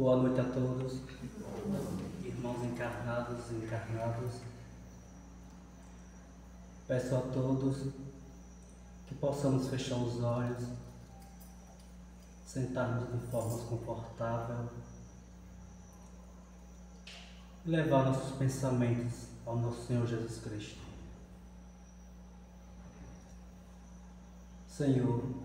Boa noite a todos, irmãos encarnados e encarnados. Peço a todos que possamos fechar os olhos, sentarmos de forma confortável e levar nossos pensamentos ao nosso Senhor Jesus Cristo. Senhor,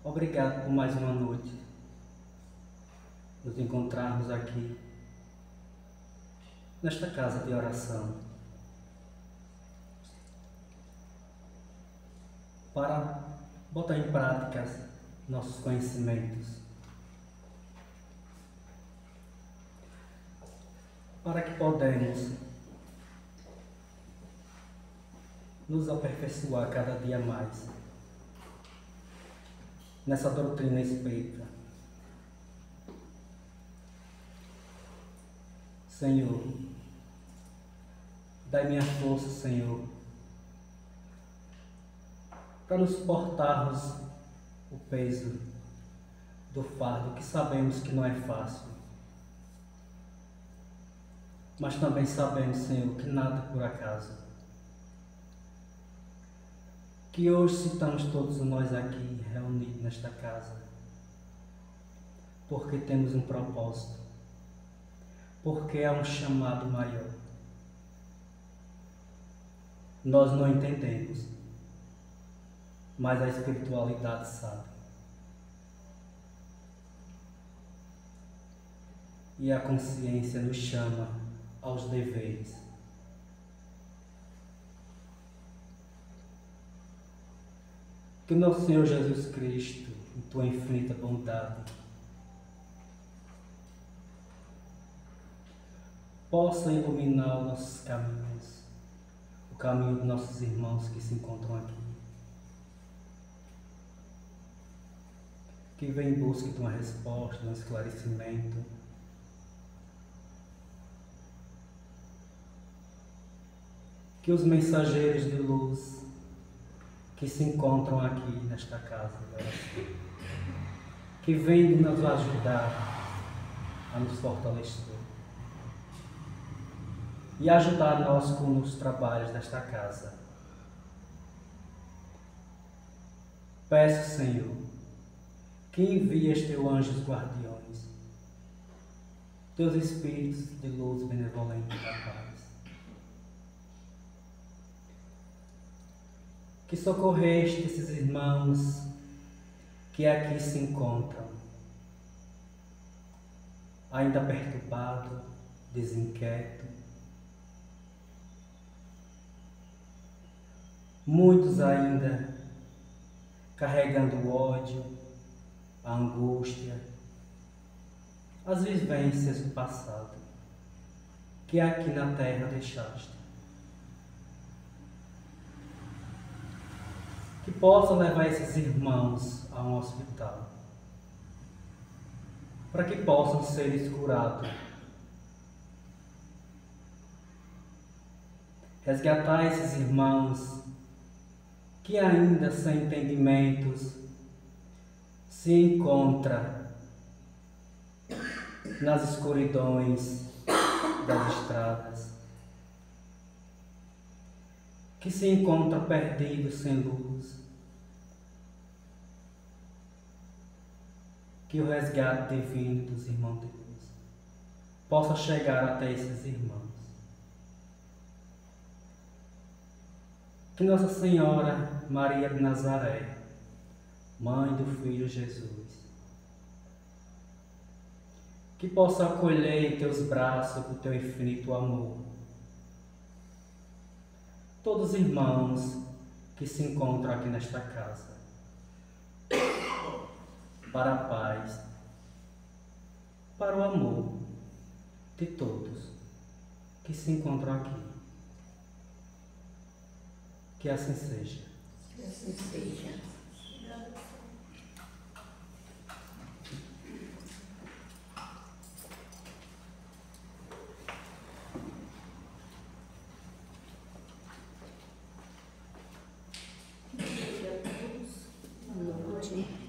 obrigado por mais uma noite nos encontrarmos aqui nesta casa de oração para botar em prática nossos conhecimentos, para que podemos nos aperfeiçoar cada dia mais nessa doutrina espírita. Senhor, dai-me a força, Senhor, para nos suportarmos o peso do fardo, que sabemos que não é fácil, mas também sabemos, Senhor, que nada é por acaso. Que hoje estamos todos nós aqui reunidos nesta casa, porque temos um propósito, porque há um chamado maior. Nós não entendemos, mas a espiritualidade sabe. E a consciência nos chama aos deveres. Que nosso Senhor Jesus Cristo, em tua infinita bondade, possa iluminar os nossos caminhos, o caminho dos nossos irmãos que se encontram aqui, que vem em busca de uma resposta, de um esclarecimento, que os mensageiros de luz que se encontram aqui nesta casa, que vêm nos ajudar a nos fortalecer e ajudar nós com os trabalhos desta casa. Peço, Senhor, que envies teus anjos guardiões, teus espíritos de luz benevolente e da paz, que socorreste esses irmãos que aqui se encontram, ainda perturbado, desinquieto, muitos ainda carregando o ódio, a angústia, as vivências do passado que aqui na terra deixaste. Que possa levar esses irmãos a um hospital, para que possam ser curados. Resgatar esses irmãos que ainda sem entendimentos se encontram nas escuridões das estradas, que se encontram perdidos sem luz. Que o resgate divino dos irmãos de luz possa chegar até esses irmãos. Que Nossa Senhora Maria de Nazaré, Mãe do Filho Jesus, que possa acolher em teus braços com teu infinito amor todos os irmãos que se encontram aqui nesta casa, para a paz, para o amor de todos que se encontram aqui. Que assim seja. Que assim seja. Boa noite a todos. Boa noite.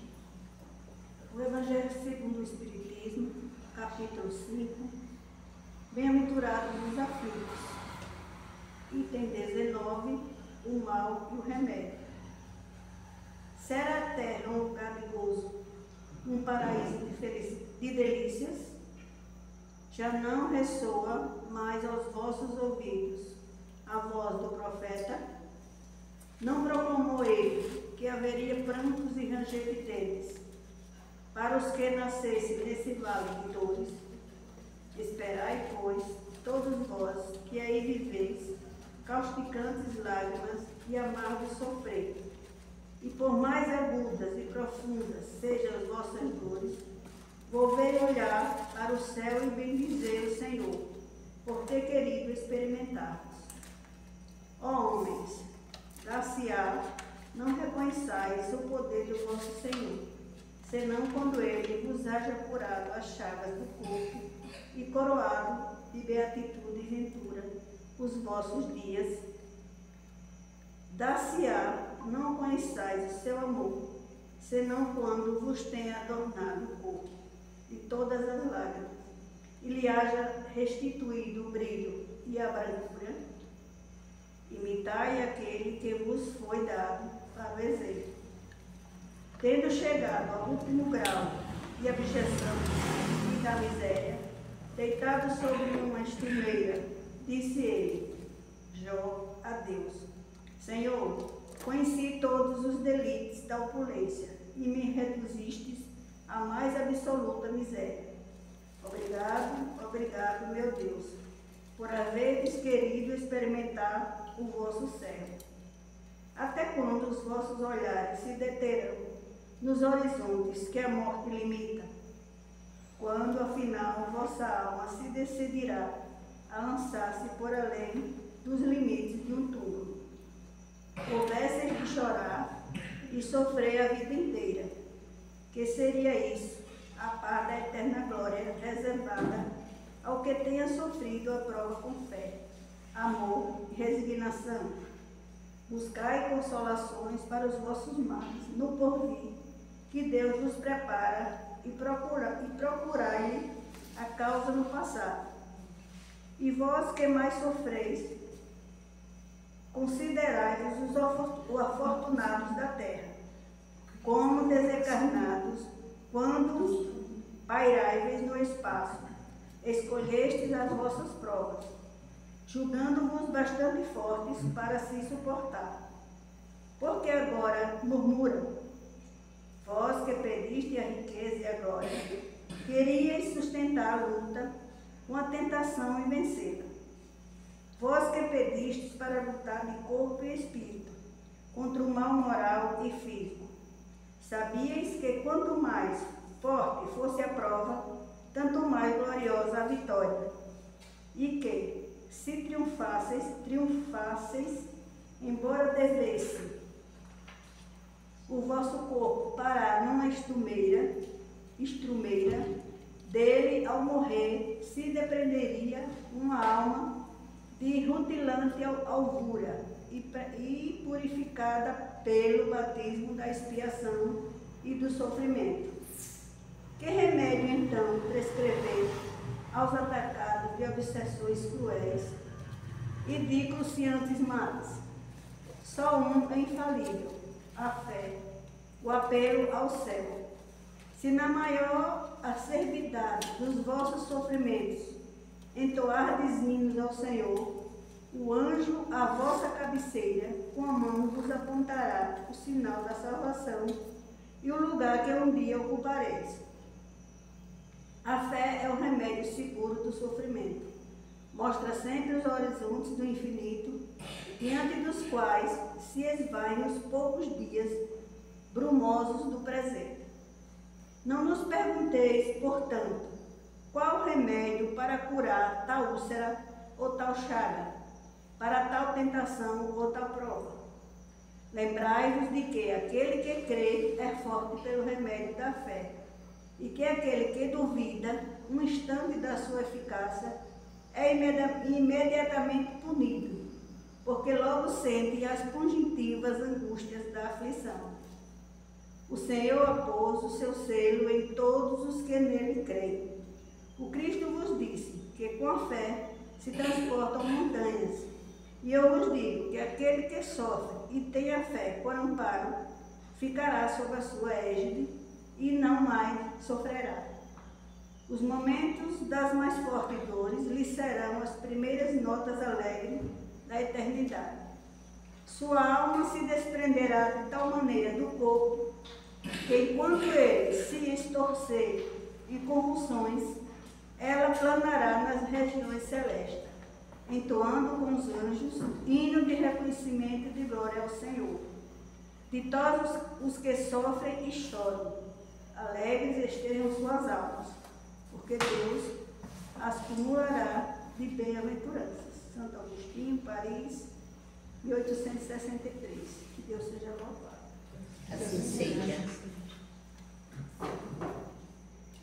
capítulo 5, bem-aventurados os aflitos. Item 19, o mal e o remédio. Será a terra um lugar de gozo, um paraíso de delícias? Já não ressoa mais aos vossos ouvidos a voz do profeta? Não proclamou ele que haveria prantos e ranger de dentes para os que nascessem nesse vale de dores? Esperai, pois, todos vós que aí viveis, causticantes lágrimas e amargo sofrer. E por mais agudas e profundas sejam as vossas dores, volvei olhar para o céu e bendizer o Senhor, por ter querido experimentar-vos. Ó homens, dar-se-á, não reconheçais o poder do vosso Senhor, senão quando ele vos haja curado as chagas do corpo e coroado de beatitude e ventura os vossos dias. Dar-se-á, não conheçais o seu amor, senão quando vos tenha adornado o corpo de todas as lágrimas, e lhe haja restituído o brilho e a brancura. Imitai aquele que vos foi dado para o exemplo. Tendo chegado ao último grau de abjeção e da miséria, deitado sobre uma estumeira, disse ele, Jó, a Deus: Senhor, conheci todos os delitos da opulência e me reduzistes à mais absoluta miséria. Obrigado, obrigado, meu Deus, por haveres querido experimentar o vosso servo. Até quando os vossos olhares se deterão nos horizontes que a morte limita? Quando, afinal, vossa alma se decidirá a lançar-se por além dos limites de um túmulo? Houvessem de chorar e sofrer a vida inteira, que seria isso, a par da eterna glória reservada ao que tenha sofrido a prova com fé, amor e resignação. Buscai consolações para os vossos males no porvir, que Deus vos prepara, e procurai-lhe a causa no passado. E vós que mais sofreis, considerai-vos os afortunados da terra, como desencarnados, quando pairai-vos no espaço, escolhestes as vossas provas, julgando-vos bastante fortes para se suportar. Porque agora murmuram? Vós que pediste a riqueza e a glória, queríeis sustentar a luta com a tentação e vencê-la. Vós que pedistes para lutar de corpo e espírito contra o mal moral e físico, sabíeis que quanto mais forte fosse a prova, tanto mais gloriosa a vitória, e que, se triunfasseis, embora devesse o vosso corpo parar numa estrumeira, dele, ao morrer, se desprenderia uma alma de rutilante alvura e purificada pelo batismo da expiação e do sofrimento. Que remédio, então, prescrever aos atacados de obsessões cruéis e de cruciantes males? Só um é infalível: a fé, o apelo ao céu. Se na maior acerbidade dos vossos sofrimentos entoardes hinos ao Senhor, o anjo à vossa cabeceira com a mão vos apontará o sinal da salvação e o lugar que um dia ocupareis. A fé é o remédio seguro do sofrimento. Mostra sempre os horizontes do infinito, diante dos quais se esvaem os poucos dias brumosos do presente. Não nos pergunteis, portanto, qual o remédio para curar tal úlcera ou tal chaga, para tal tentação ou tal prova. Lembrai-vos de que aquele que crê é forte pelo remédio da fé, e que aquele que duvida um instante da sua eficácia é imediatamente punido, porque logo sente as pungitivas angústias da aflição. O Senhor apôs o seu selo em todos os que nele creem. O se transportam montanhas. E eu vos digo que aquele que sofre e tem a fé por amparo, ficará sob a sua égide e não mais sofrerá. Os momentos das mais fortes dores lhe serão as primeiras notas alegres da eternidade. Sua alma se desprenderá de tal maneira do corpo que, enquanto ele se estorcer em convulsões, ela planará nas regiões celestes, entoando com os anjos hino de reconhecimento e de glória ao Senhor. Ditosos os que sofrem e choram, alegres estejam suas almas, porque Deus as cumulará de bem-aventuranças. Santo Agostinho, Paris, 1863. Que Deus seja louvado. Assim seja.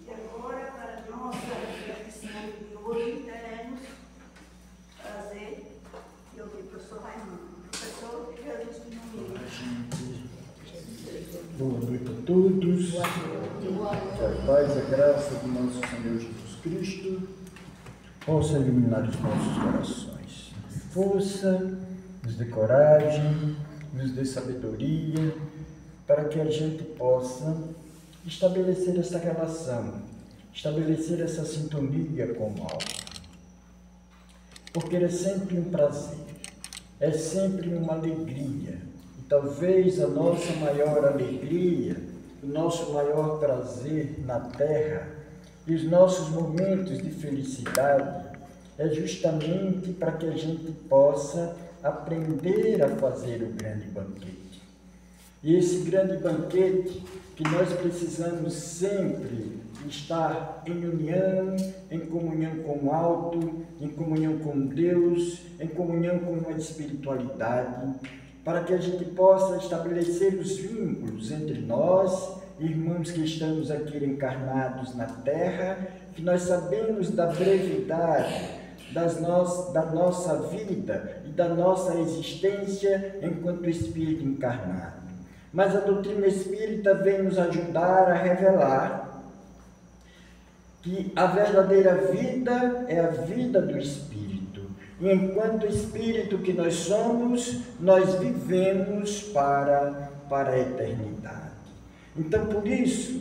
E agora, para a nossa reflexão de hoje, teremos prazer de ouvir o professor Raimundo. Professor Jesus de Menino. Boa noite a todos. Que a paz e a graça do nosso Senhor Jesus Cristo possa iluminar os nossos corações. Força, nos dê coragem, nos dê sabedoria, para que a gente possa estabelecer essa relação, estabelecer essa sintonia com o alto. Porque é sempre um prazer, é sempre uma alegria. E talvez a nossa maior alegria, o nosso maior prazer na terra e os nossos momentos de felicidade é justamente para que a gente possa aprender a fazer o grande banquete. E esse grande banquete que nós precisamos sempre estar em união, em comunhão com o alto, em comunhão com Deus, em comunhão com a espiritualidade, para que a gente possa estabelecer os vínculos entre nós, irmãos que estamos aqui encarnados na Terra, que nós sabemos da brevidade da nossa vida e da nossa existência enquanto espírito encarnado. Mas a doutrina espírita vem nos ajudar a revelar que a verdadeira vida é a vida do espírito. E enquanto espírito que nós somos, nós vivemos para a eternidade. Então, por isso,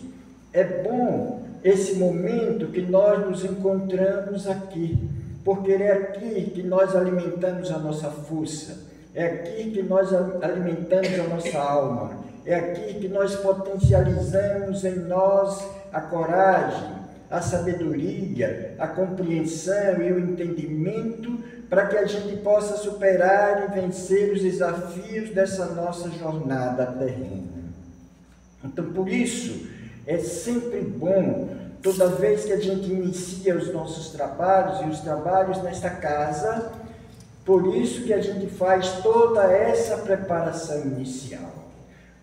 é bom esse momento que nós nos encontramos aqui, porque é aqui que nós alimentamos a nossa força, é aqui que nós alimentamos a nossa alma, é aqui que nós potencializamos em nós a coragem, a sabedoria, a compreensão e o entendimento para que a gente possa superar e vencer os desafios dessa nossa jornada terrena. Então, por isso, é sempre bom, toda vez que a gente inicia os nossos trabalhos e os trabalhos nesta casa, por isso que a gente faz toda essa preparação inicial.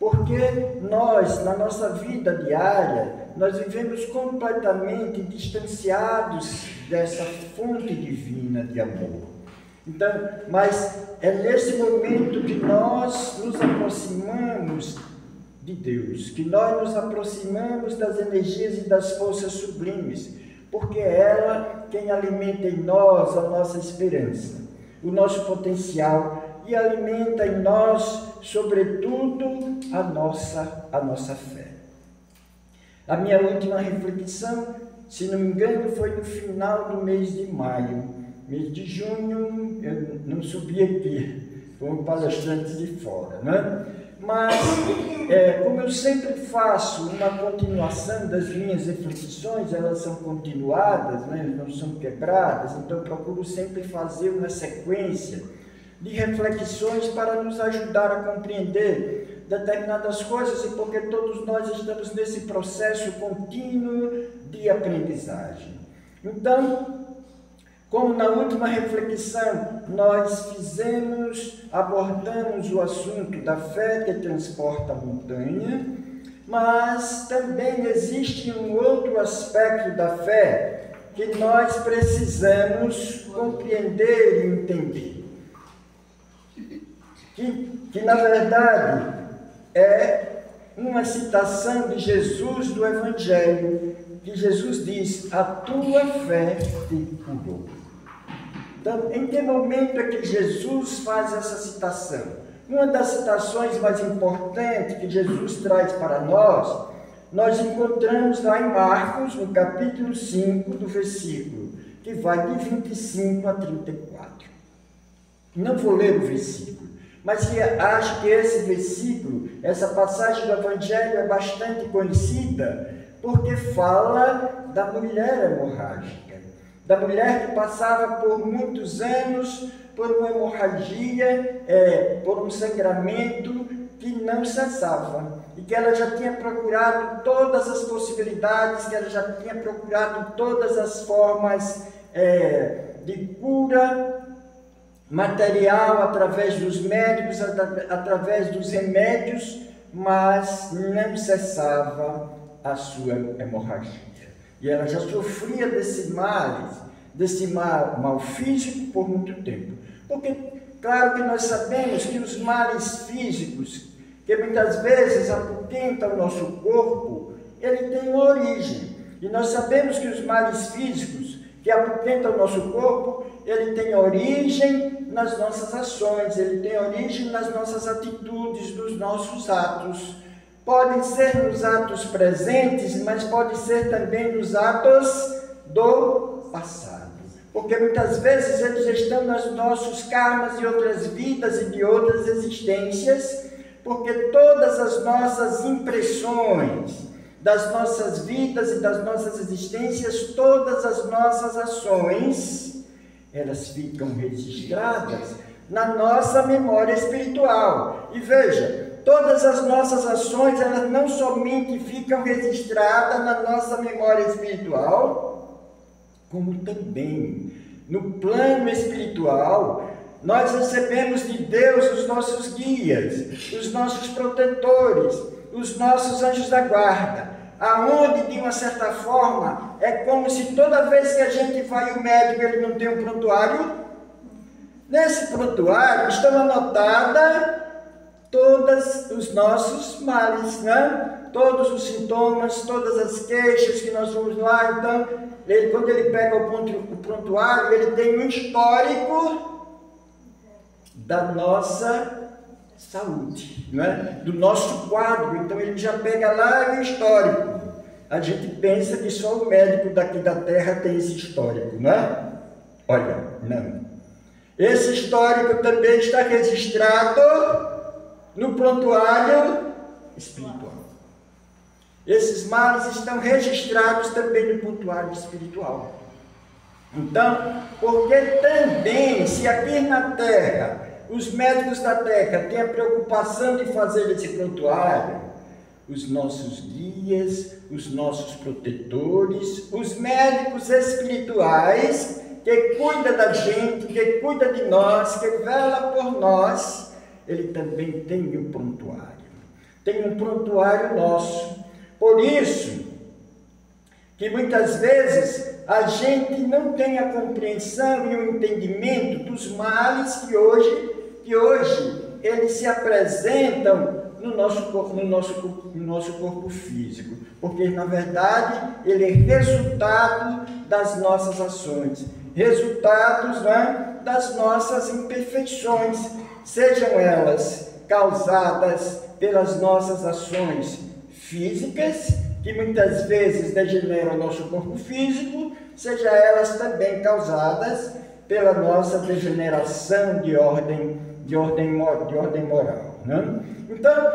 Porque nós, na nossa vida diária, nós vivemos completamente distanciados dessa fonte divina de amor. Então, mas é nesse momento que nós nos aproximamos de Deus, que nós nos aproximamos das energias e das forças sublimes, porque é ela quem alimenta em nós a nossa esperança, o nosso potencial e alimenta em nós, sobretudo, a nossa fé. A minha última reflexão, se não me engano, foi no final do mês de maio. Mês de junho eu não subi aqui, como palestrante de fora, né? Mas, como eu sempre faço uma continuação das minhas reflexões, elas são continuadas, né? Não são quebradas, então eu procuro sempre fazer uma sequência de reflexões para nos ajudar a compreender determinadas coisas, e porque todos nós estamos nesse processo contínuo de aprendizagem. Então, como na última reflexão nós abordamos o assunto da fé que transporta a montanha, mas também existe um outro aspecto da fé que nós precisamos compreender e entender. Que na verdade é uma citação de Jesus do Evangelho, que Jesus diz: a tua fé te curou. Então, em que momento é que Jesus faz essa citação? Uma das citações mais importantes que Jesus traz para nós encontramos lá em Marcos, no capítulo 5, do versículo, que vai de 25 a 34. Não vou ler o versículo, mas acho que esse versículo, essa passagem do Evangelho é bastante conhecida, porque fala da mulher hemorrágica, da mulher que passava por muitos anos por uma hemorragia, por um sangramento que não cessava, e que ela já tinha procurado todas as possibilidades, que ela já tinha procurado todas as formas de cura material, através dos médicos, através dos remédios, mas não cessava a sua hemorragia. E ela já sofria desse mal físico por muito tempo. Porque, claro que nós sabemos que os males físicos, que muitas vezes apoquentam o nosso corpo, ele tem uma origem. E nós sabemos que os males físicos que apoquentam o nosso corpo, ele tem origem nas nossas ações, ele tem origem nas nossas atitudes, nos nossos atos. Podem ser nos atos presentes, mas pode ser também nos atos do passado. Porque muitas vezes eles estão nos nossos karmas de outras vidas e de outras existências, porque todas as nossas impressões das nossas vidas e das nossas existências, todas as nossas ações, elas ficam registradas na nossa memória espiritual. E veja, todas as nossas ações, elas não somente ficam registradas na nossa memória espiritual, como também no plano espiritual, nós recebemos de Deus os nossos guias, os nossos protetores, os nossos anjos da guarda, aonde, de uma certa forma, é como se toda vez que a gente vai ao médico, ele não tem um prontuário. Nesse prontuário estão anotadas todos os nossos males, né? Todos os sintomas, todas as queixas que nós vamos lá. Então, quando ele pega o prontuário, ele tem um histórico da nossa saúde, né? Do nosso quadro. Então ele já pega lá o histórico. A gente pensa que só o médico daqui da terra tem esse histórico, não é? Olha, não. Esse histórico também está registrado no prontuário espiritual. Esses males estão registrados também no prontuário espiritual. Então, porque também, se aqui na terra os médicos da terra têm a preocupação de fazer esse prontuário, os nossos guias, os nossos protetores, os médicos espirituais que cuidam da gente, que cuidam de nós, que vela por nós, ele também tem um prontuário. Tem um prontuário nosso. Por isso que muitas vezes a gente não tem a compreensão e o entendimento dos males que hoje eles se apresentam no nosso corpo físico, porque na verdade ele é resultado das nossas ações, resultados, né, das nossas imperfeições, sejam elas causadas pelas nossas ações físicas, que muitas vezes degeneram o nosso corpo físico, seja elas também causadas pela nossa degeneração de ordem moral, né? Então,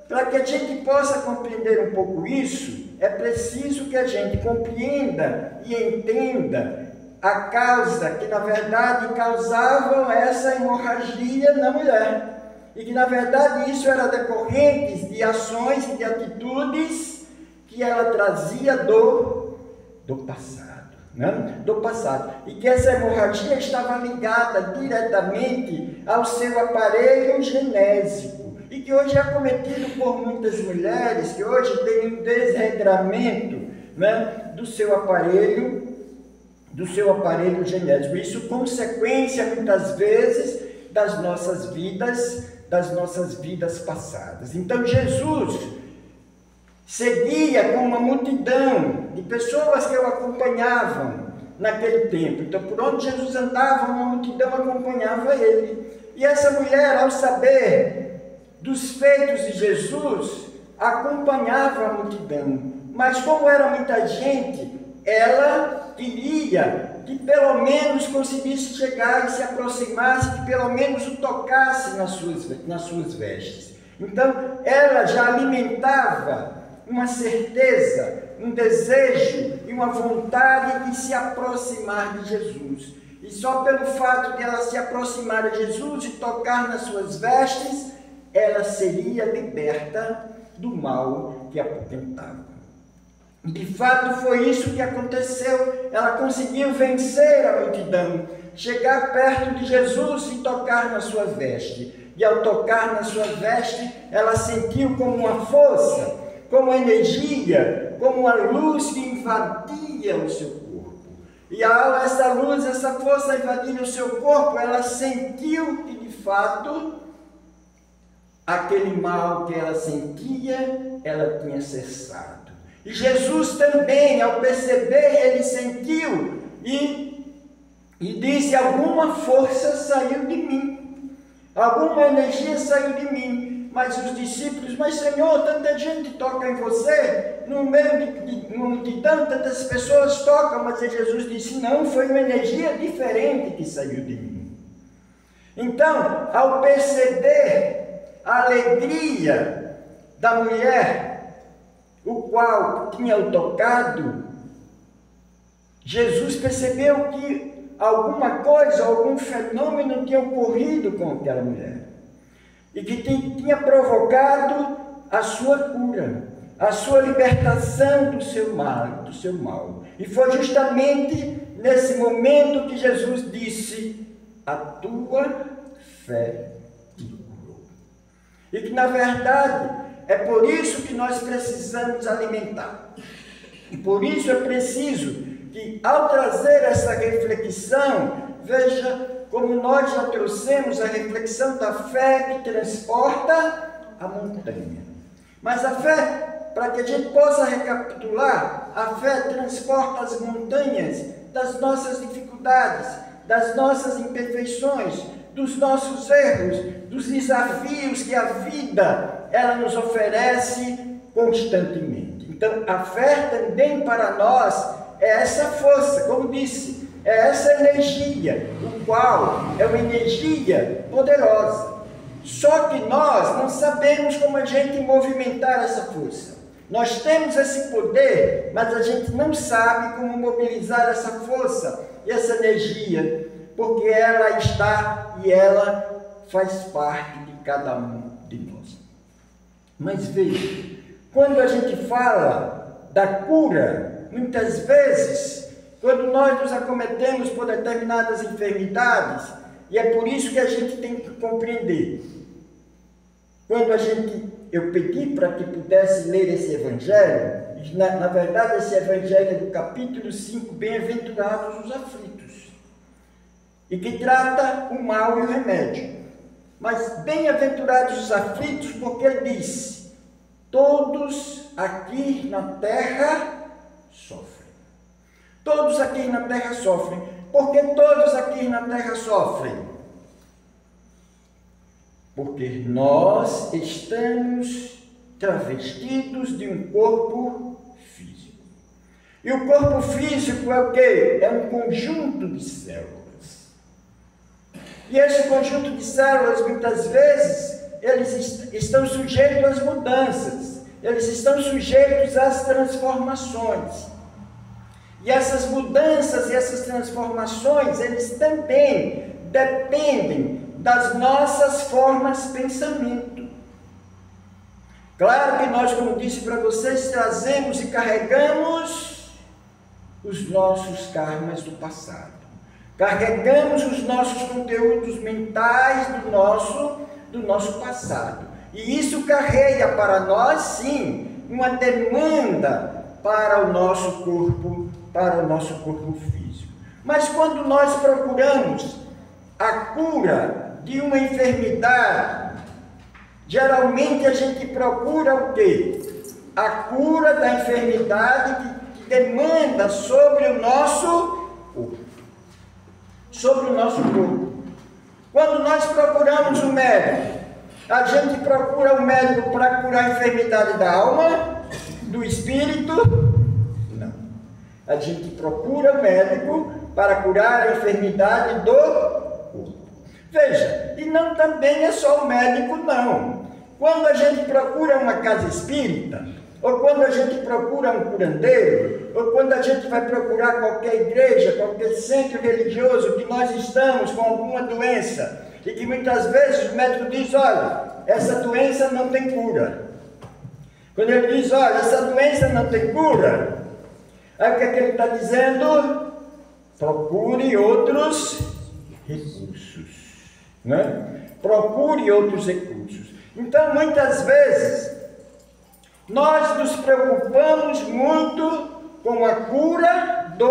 para que a gente possa compreender um pouco isso, é preciso que a gente compreenda e entenda a causa que na verdade causavam essa hemorragia na mulher. E que na verdade isso era decorrente de ações e de atitudes que ela trazia do passado, né? Do passado. E que essa hemorragia estava ligada diretamente ao seu aparelho genésico. E que hoje é cometido por muitas mulheres, que hoje tem um desregramento, né, do seu aparelho genético. Isso consequência muitas vezes das nossas vidas passadas. Então Jesus seguia com uma multidão de pessoas que o acompanhavam naquele tempo. Então, por onde Jesus andava, uma multidão acompanhava ele. E essa mulher, ao saber dos feitos de Jesus, acompanhava a multidão. Mas como era muita gente, ela queria que pelo menos conseguisse chegar e se aproximasse, que pelo menos o tocasse nas suas vestes. Então, ela já alimentava uma certeza, um desejo e uma vontade de se aproximar de Jesus. E só pelo fato de ela se aproximar de Jesus e tocar nas suas vestes, ela seria liberta do mal que a potentava. De fato, foi isso que aconteceu. Ela conseguiu vencer a multidão, chegar perto de Jesus e tocar na sua veste. E ao tocar na sua veste, ela sentiu como uma força, como uma energia, como uma luz que invadia o seu corpo. E ao essa luz, essa força invadir o seu corpo, ela sentiu que de fato aquele mal que ela sentia, ela tinha cessado. E Jesus também, ao perceber, ele sentiu e disse: alguma força saiu de mim, alguma energia saiu de mim. Mas os discípulos: mas Senhor, tanta gente toca em você, no meio de uma multidão, tantas pessoas tocam. Mas Jesus disse: não, foi uma energia diferente que saiu de mim. Então, ao perceber a alegria da mulher, o qual tinha o tocado, Jesus percebeu que alguma coisa, algum fenômeno tinha ocorrido com aquela mulher e que tinha provocado a sua cura, a sua libertação do seu mal. E foi justamente nesse momento que Jesus disse: a tua fé te curou. E que na verdade é por isso que nós precisamos alimentar. E por isso é preciso que, ao trazer essa reflexão, veja como nós já trouxemos a reflexão da fé que transporta a montanha. Mas a fé, para que a gente possa recapitular, a fé transporta as montanhas das nossas dificuldades, das nossas imperfeições, dos nossos erros, dos desafios que a vida ela nos oferece constantemente. Então, a fé também para nós é essa força, como disse, é essa energia, o qual é uma energia poderosa. Só que nós não sabemos como a gente movimentar essa força. Nós temos esse poder, mas a gente não sabe como mobilizar essa força e essa energia, porque ela está e ela faz parte de cada um de nós. Mas veja, quando a gente fala da cura, muitas vezes, quando nós nos acometemos por determinadas enfermidades, e é por isso que a gente tem que compreender. Quando eu pedi para que pudesse ler esse evangelho, na verdade esse evangelho é do capítulo 5, bem-aventurados os aflitos, e que trata o mal e o remédio. Mas bem-aventurados os aflitos, porque ele diz: todos aqui na terra sofrem. Todos aqui na terra sofrem. Por que todos aqui na terra sofrem? Porque nós estamos travestidos de um corpo físico. E o corpo físico é o quê? É um conjunto de células. E esse conjunto de células, muitas vezes, eles estão sujeitos às mudanças, eles estão sujeitos às transformações. E essas mudanças e essas transformações, eles também dependem das nossas formas de pensamento. Claro que nós, como disse para vocês, trazemos e carregamos os nossos karmas do passado. Carregamos os nossos conteúdos mentais do nosso passado. E isso carrega para nós, sim, uma demanda para o nosso corpo físico. Mas quando nós procuramos a cura de uma enfermidade, geralmente a gente procura o quê? A cura da enfermidade que demanda sobre o nosso sobre o nosso corpo. Quando nós procuramos um médico, a gente procura um médico para curar a enfermidade da alma, do espírito? Não. A gente procura um médico para curar a enfermidade do corpo. Veja, e não também é só o médico, não. Quando a gente procura uma casa espírita, ou quando a gente procura um curandeiro, ou quando a gente vai procurar qualquer igreja, qualquer centro religioso que nós estamos com alguma doença, e que muitas vezes o médico diz, olha, essa doença não tem cura. Quando ele diz, olha, essa doença não tem cura, aí o que é que ele está dizendo? Procure outros recursos, né? Procure outros recursos. Então, muitas vezes, nós nos preocupamos muito com a cura do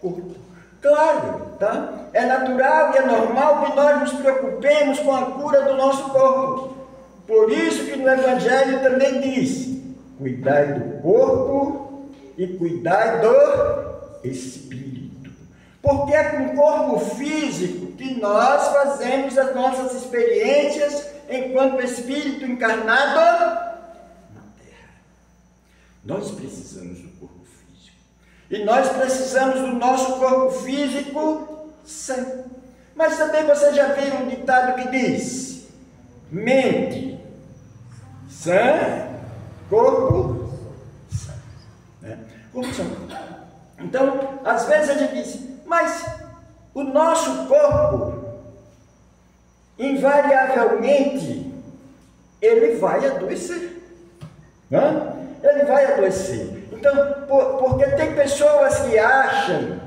corpo. Claro, tá? É natural e é normal que nós nos preocupemos com a cura do nosso corpo. Por isso que no Evangelho também diz, cuidai do corpo e cuidai do espírito. Porque é com o corpo físico que nós fazemos as nossas experiências enquanto espírito encarnado na Terra. Nós precisamos do corpo físico. E nós precisamos do nosso corpo físico sã. Mas também você já viu um ditado que diz, mente sã, corpo sã. Né? Corpo sã. Então, às vezes a gente diz, mas o nosso corpo, invariavelmente, ele vai adoecer. Né? Ele vai adoecer. Então, porque tem pessoas que acham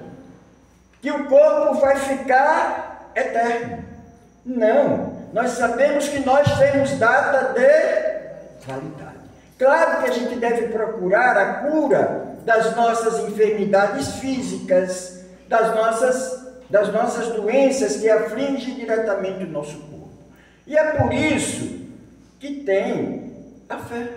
que o corpo vai ficar eterno. Não. Nós sabemos que nós temos data de validade. Claro que a gente deve procurar a cura das nossas enfermidades físicas, das nossas doenças que afligem diretamente o nosso corpo. E é por isso que tem a fé.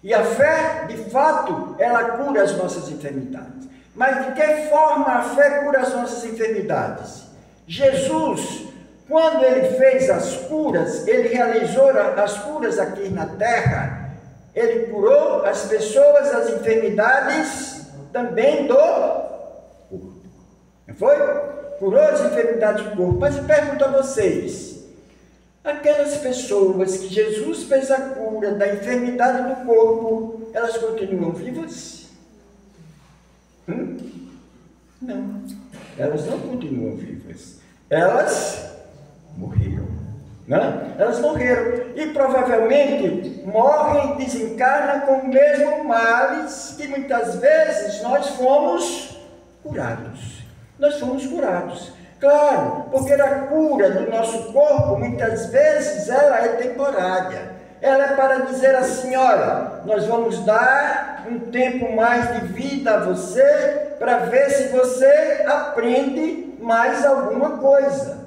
E a fé, de fato, ela cura as nossas enfermidades. Mas de que forma a fé cura as nossas enfermidades? Jesus, quando ele fez as curas, ele realizou as curas aqui na terra, ele curou as pessoas, as enfermidades também do corpo. Não foi? Curou as enfermidades do corpo. Mas pergunto a vocês, aquelas pessoas que Jesus fez a cura da enfermidade do corpo, elas continuam vivas? Não. Elas não continuam vivas. Elas morreram. Né? Elas morreram. E provavelmente morrem e desencarnam com o mesmo males que muitas vezes nós fomos curados. Nós fomos curados. Claro, porque a cura do nosso corpo, muitas vezes, ela é temporária. Ela é para dizer assim, olha, nós vamos dar um tempo mais de vida a você, para ver se você aprende mais alguma coisa.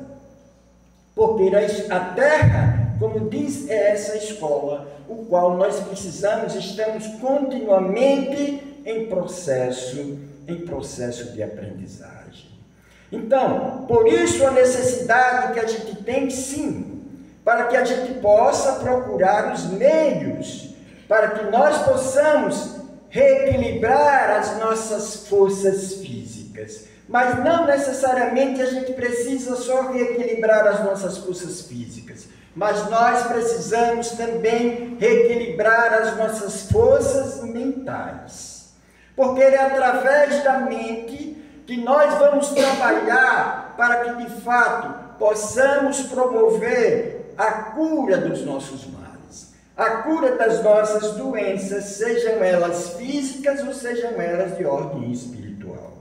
Porque a Terra, como diz, é essa escola, o qual nós precisamos, estamos continuamente em processo de aprendizagem. Então, por isso a necessidade que a gente tem, sim, para que a gente possa procurar os meios para que nós possamos reequilibrar as nossas forças físicas. Mas não necessariamente a gente precisa só reequilibrar as nossas forças físicas, mas nós precisamos também reequilibrar as nossas forças mentais. Porque é através da mente que nós vamos trabalhar para que de fato possamos promover a cura dos nossos males, a cura das nossas doenças, sejam elas físicas ou sejam elas de ordem espiritual.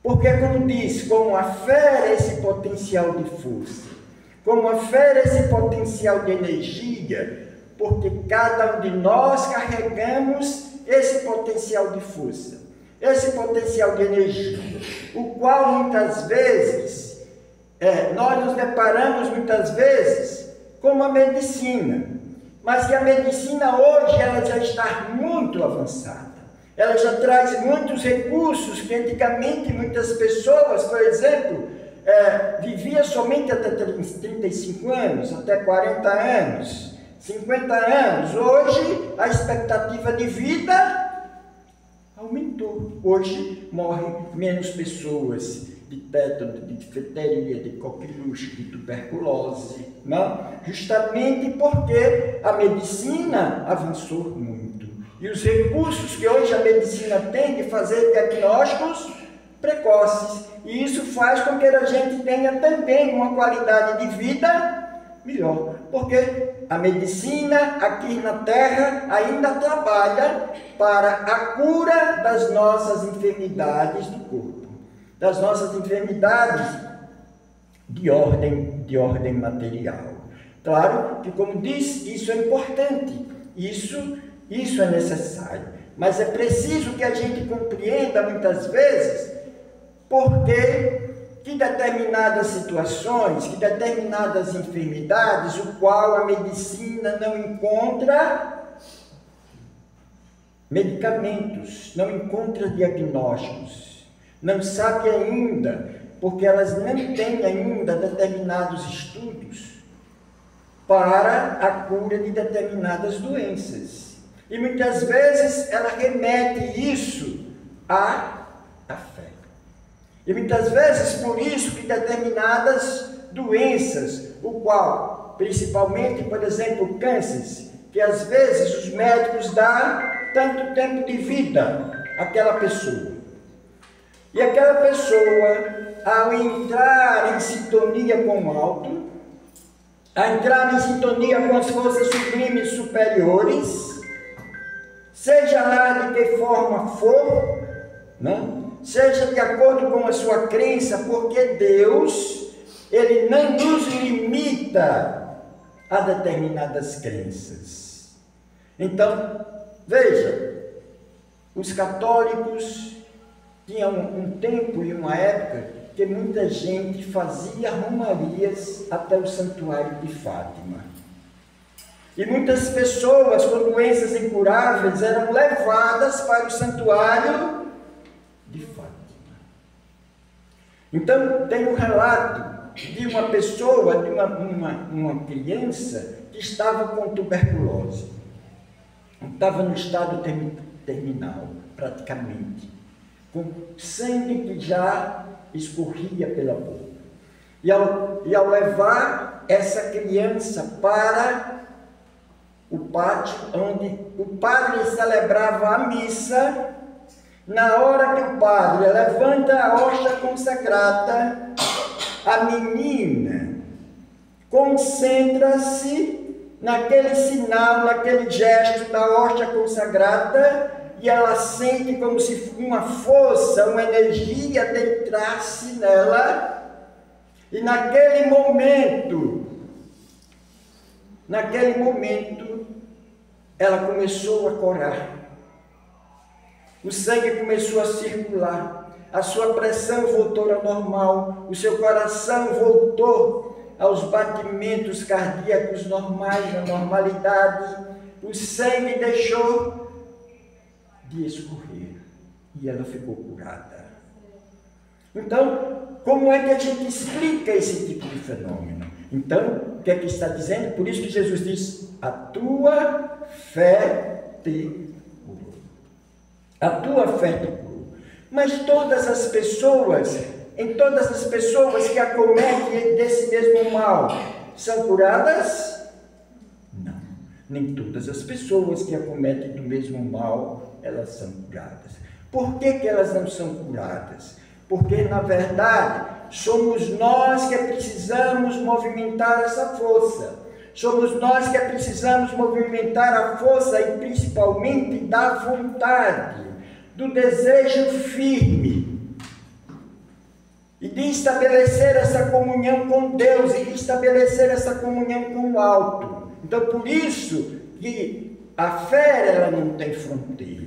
Porque, como diz, como afere esse potencial de força, como afere esse potencial de energia, porque cada um de nós carregamos esse potencial de força, esse potencial de energia, o qual muitas vezes nós nos deparamos muitas vezes com a medicina, mas que a medicina hoje ela já está muito avançada. Ela já traz muitos recursos que antigamente muitas pessoas, por exemplo, viviam somente até 35 anos, até 40 anos, 50 anos. Hoje a expectativa de vida aumentou. Hoje morrem menos pessoas de tétano, de difteria, de coqueluche, de tuberculose, não? Justamente porque a medicina avançou muito. E os recursos que hoje a medicina tem de fazer diagnósticos precoces. E isso faz com que a gente tenha também uma qualidade de vida melhor. Porque a medicina aqui na Terra ainda trabalha para a cura das nossas enfermidades do corpo, das nossas enfermidades de ordem material. Claro que, como disse, isso é importante, isso é necessário, mas é preciso que a gente compreenda muitas vezes que determinadas situações, que determinadas enfermidades, o qual a medicina não encontra medicamentos, não encontra diagnósticos, não sabe ainda, porque elas não têm ainda determinados estudos para a cura de determinadas doenças. E muitas vezes ela remete isso à fé. E muitas vezes por isso que determinadas doenças, o qual, principalmente, por exemplo, cânceres, que às vezes os médicos dão tanto tempo de vida àquela pessoa. E aquela pessoa, ao entrar em sintonia com o alto, a entrar em sintonia com as forças sublimes superiores, seja lá de que forma for, não? Seja de acordo com a sua crença, porque Deus, Ele não nos limita a determinadas crenças. Então, veja, os católicos tinham um tempo e uma época que muita gente fazia romarias até o Santuário de Fátima. E muitas pessoas com doenças incuráveis eram levadas para o Santuário de Fátima. Então, tem um relato de uma pessoa, de uma criança que estava com tuberculose. Estava no estado terminal, praticamente, com sangue que já escorria pela boca. E ao levar essa criança para o pátio, onde o padre celebrava a missa, na hora que o padre levanta a hóstia consagrada, a menina concentra-se naquele sinal, naquele gesto da hóstia consagrada, e ela sente como se uma força, uma energia entrasse nela, e naquele momento, ela começou a corar. O sangue começou a circular, a sua pressão voltou ao normal, o seu coração voltou aos batimentos cardíacos normais, na normalidade, o sangue deixou de escorrer e ela ficou curada. Então, como é que a gente explica esse tipo de fenômeno? Então, o que é que está dizendo? Por isso que Jesus diz: a tua fé te curou. A tua fé te curou. Mas em todas as pessoas que acometem desse mesmo mal, são curadas? Não. Nem todas as pessoas que acometem do mesmo mal, elas são curadas. Por que elas não são curadas? Porque, na verdade, somos nós que precisamos movimentar essa força. Somos nós que precisamos movimentar a força e principalmente da vontade, do desejo firme e de estabelecer essa comunhão com Deus e de estabelecer essa comunhão com o alto. Então, por isso que a fé, ela não tem fronteiras.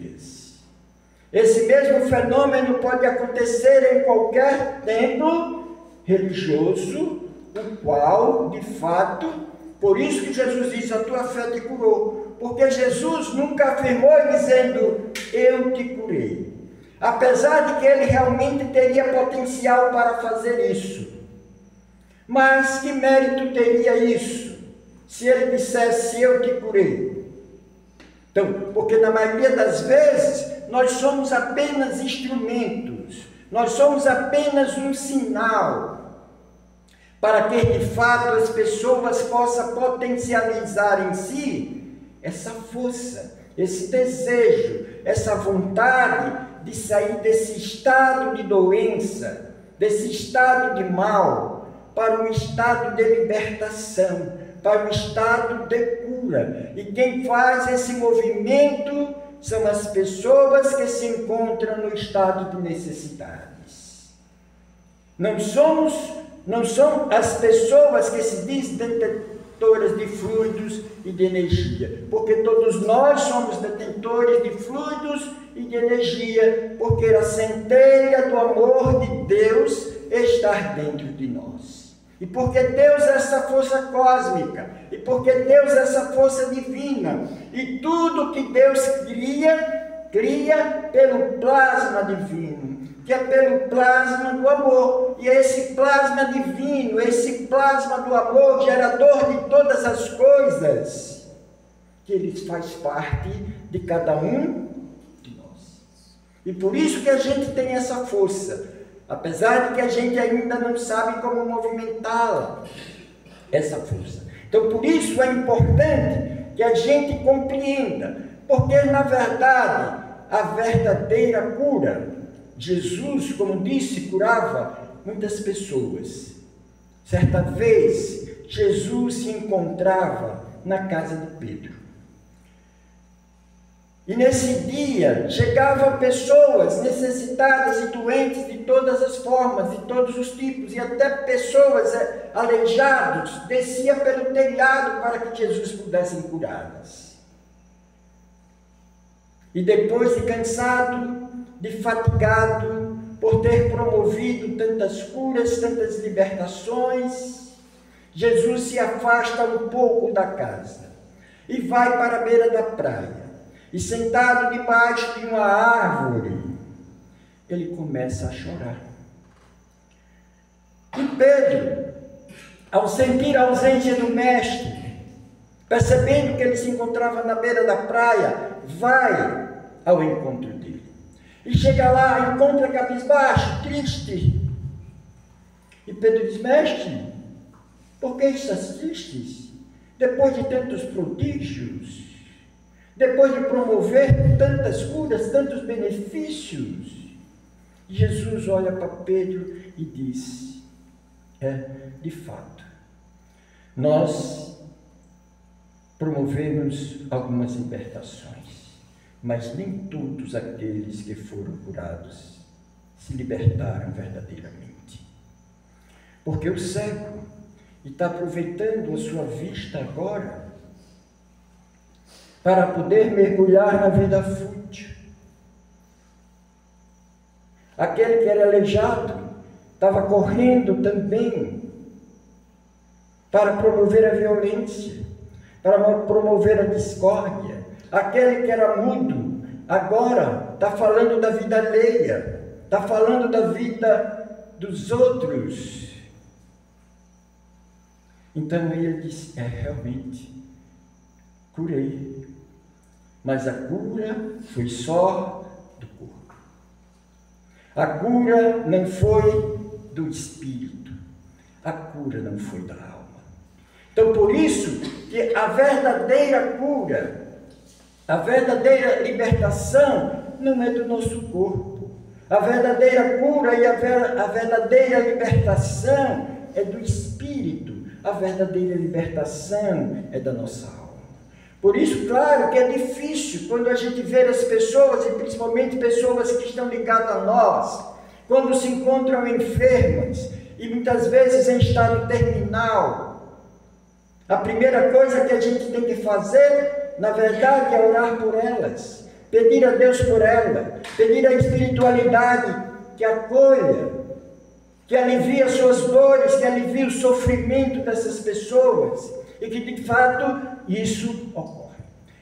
Esse mesmo fenômeno pode acontecer em qualquer templo religioso, o qual, de fato, por isso que Jesus diz: a tua fé te curou. porque Jesus nunca afirmou dizendo, eu te curei. Apesar de que ele realmente teria potencial para fazer isso. Mas que mérito teria isso, se ele dissesse, eu te curei? Então, porque na maioria das vezes, nós somos apenas instrumentos, nós somos apenas um sinal, para que de fato as pessoas possam potencializar em si essa força, esse desejo, essa vontade de sair desse estado de doença, desse estado de mal, para um estado de libertação, para um estado de cura. E quem faz esse movimento são as pessoas que se encontram no estado de necessidades. Não são as pessoas que se dizem detentores de fluidos e de energia, porque todos nós somos detentores de fluidos e de energia, porque a centelha do amor de Deus está dentro de nós. E porque Deus é essa força cósmica, e porque Deus é essa força divina, e tudo que Deus cria pelo plasma divino, que é pelo plasma do amor. E esse plasma divino, esse plasma do amor, gerador de todas as coisas, que ele faz parte de cada um de nós. E por isso que a gente tem essa força, apesar de que a gente ainda não sabe como movimentá-la, essa força. Então, por isso é importante que a gente compreenda, porque na verdade, a verdadeira cura, Jesus, como disse, curava muitas pessoas. Certa vez, Jesus se encontrava na casa de Pedro. E nesse dia, chegavam pessoas necessitadas e doentes de todas as formas, de todos os tipos, e até pessoas aleijadas, descia pelo telhado para que Jesus pudesse curá-las. E depois de cansado, de fatigado, por ter promovido tantas curas, tantas libertações, Jesus se afasta um pouco da casa e vai para a beira da praia. E sentado debaixo de uma árvore, ele começa a chorar. E Pedro, ao sentir a ausência do mestre, percebendo que ele se encontrava na beira da praia, vai ao encontro dele. E chega lá, encontra cabisbaixo, triste. E Pedro diz, mestre, por que estás triste? Depois de tantos prodígios, depois de promover tantas curas, tantos benefícios, Jesus olha para Pedro e diz, de fato, nós promovemos algumas libertações, mas nem todos aqueles que foram curados se libertaram verdadeiramente. Porque o cego está aproveitando a sua vista agora para poder mergulhar na vida fútil. Aquele que era aleijado estava correndo também para promover a violência, para promover a discórdia. Aquele que era mudo agora está falando da vida alheia, está falando da vida dos outros. Então ele disse, realmente, curei. Mas a cura foi só do corpo. A cura não foi do espírito. A cura não foi da alma. Então, por isso que a verdadeira cura, a verdadeira libertação não é do nosso corpo. A verdadeira cura e a verdadeira libertação é do espírito. A verdadeira libertação é da nossa alma. Por isso, claro que é difícil quando a gente vê as pessoas, e principalmente pessoas que estão ligadas a nós, quando se encontram enfermas e muitas vezes em estado terminal. A primeira coisa que a gente tem que fazer, na verdade, é orar por elas, pedir a Deus por elas, pedir a espiritualidade que acolha, que alivie as suas dores, que alivie o sofrimento dessas pessoas. E que de fato isso ocorre.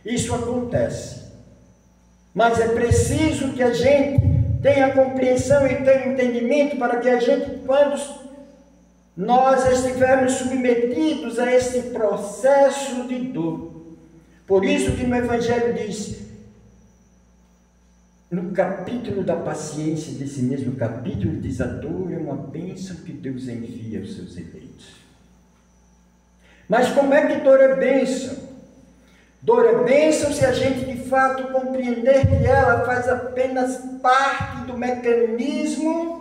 Isso acontece. Mas é preciso que a gente tenha compreensão e tenha entendimento para que a gente, quando nós estivermos submetidos a esse processo de dor. Por isso que no Evangelho diz, no capítulo da paciência, desse mesmo capítulo, diz: a dor é uma bênção que Deus envia aos seus eleitos. Mas como é que dor é bênção? Dor é bênção se a gente de fato compreender que ela faz apenas parte do mecanismo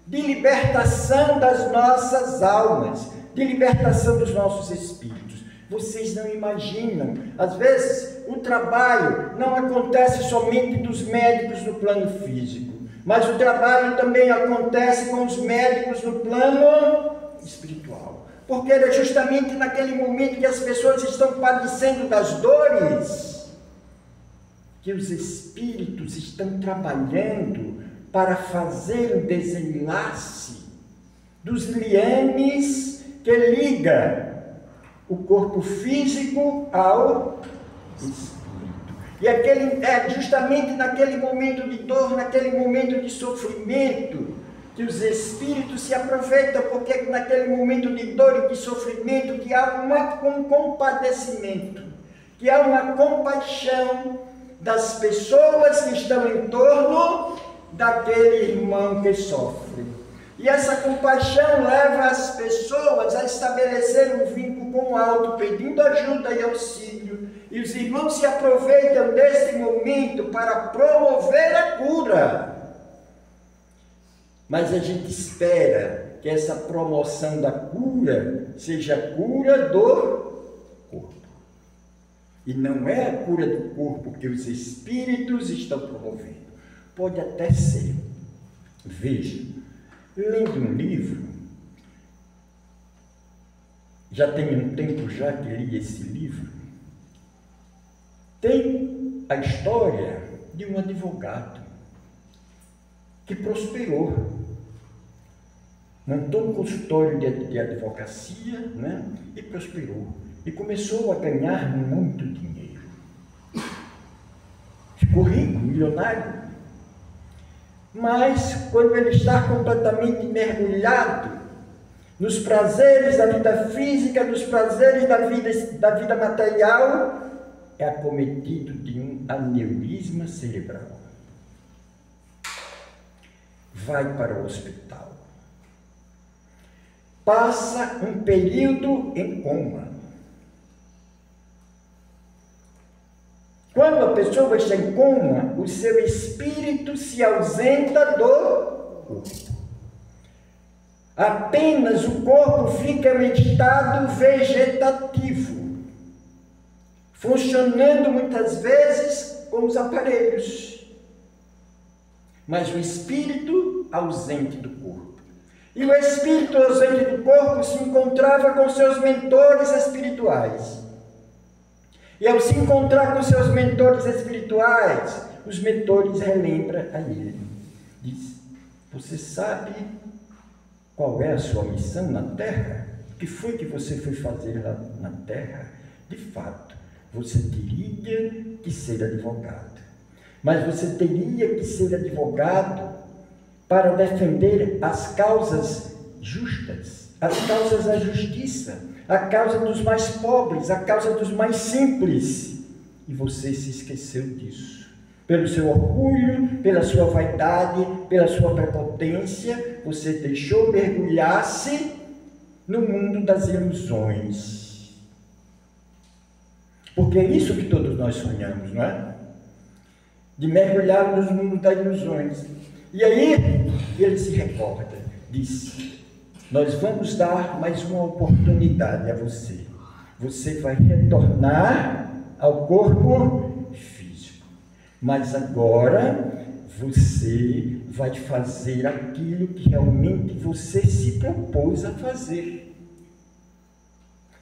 de libertação das nossas almas, de libertação dos nossos espíritos. Vocês não imaginam, às vezes o trabalho não acontece somente dos médicos no plano físico, mas o trabalho também acontece com os médicos no plano espiritual. Porque é justamente naquele momento que as pessoas estão padecendo das dores que os espíritos estão trabalhando para fazer o desenlace dos liames que liga o corpo físico ao espírito. E é justamente naquele momento de dor, naquele momento de sofrimento, que os espíritos se aproveitam, porque naquele momento de dor e de sofrimento que há um compadecimento, que há uma compaixão das pessoas que estão em torno daquele irmão que sofre. E essa compaixão leva as pessoas a estabelecer um vínculo com o alto, pedindo ajuda e auxílio. E os irmãos se aproveitam deste momento para promover a cura. Mas a gente espera que essa promoção da cura seja a cura do corpo. E não é a cura do corpo que os espíritos estão promovendo. Pode até ser. Veja, lendo um livro, já tem um tempo já que li esse livro, tem a história de um advogado que prosperou. Montou um consultório de advocacia, né? E prosperou. E começou a ganhar muito dinheiro. Ficou rico, milionário. Mas, quando ele está completamente mergulhado nos prazeres da vida física, nos prazeres da vida material, é acometido de um aneurisma cerebral. Vai para o hospital. Passa um período em coma. Quando a pessoa está em coma, o seu espírito se ausenta do corpo. Apenas o corpo fica em estado vegetativo, funcionando muitas vezes com os aparelhos, mas o espírito ausente do corpo. E o espírito ausente do corpo se encontrava com seus mentores espirituais. E ao se encontrar com seus mentores espirituais, os mentores relembram a ele. Diz: você sabe qual é a sua missão na Terra? O que foi que você foi fazer lá na Terra? De fato, você teria que ser advogado. Mas você teria que ser advogado para defender as causas justas, as causas da justiça, a causa dos mais pobres, a causa dos mais simples. E você se esqueceu disso. Pelo seu orgulho, pela sua vaidade, pela sua prepotência, você deixou mergulhar-se no mundo das ilusões. Porque é isso que todos nós sonhamos, não é? De mergulhar no mundo das ilusões. E aí, ele se recorda, diz: nós vamos dar mais uma oportunidade a você. Você vai retornar ao corpo físico. Mas agora, você vai fazer aquilo que realmente você se propôs a fazer.